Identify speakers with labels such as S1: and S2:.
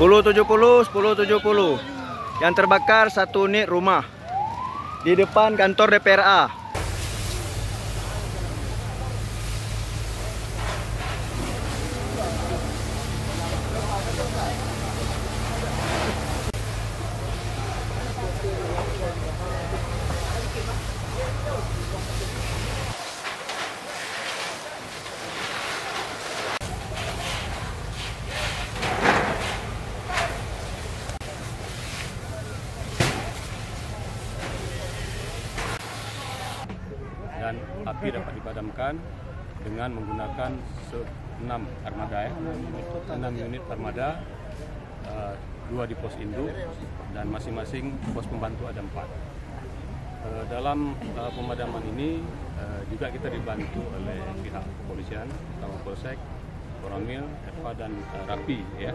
S1: 1070. Yang terbakar satu unit rumah di depan kantor DPRA.
S2: Dan api dapat dipadamkan dengan menggunakan 6 armada, 6 unit armada, 2 di pos induk dan masing-masing pos pembantu ada 4. Dalam pemadaman ini juga kita dibantu oleh pihak kepolisian, terutama Polsek, Koramil, EPA dan Rapi ya.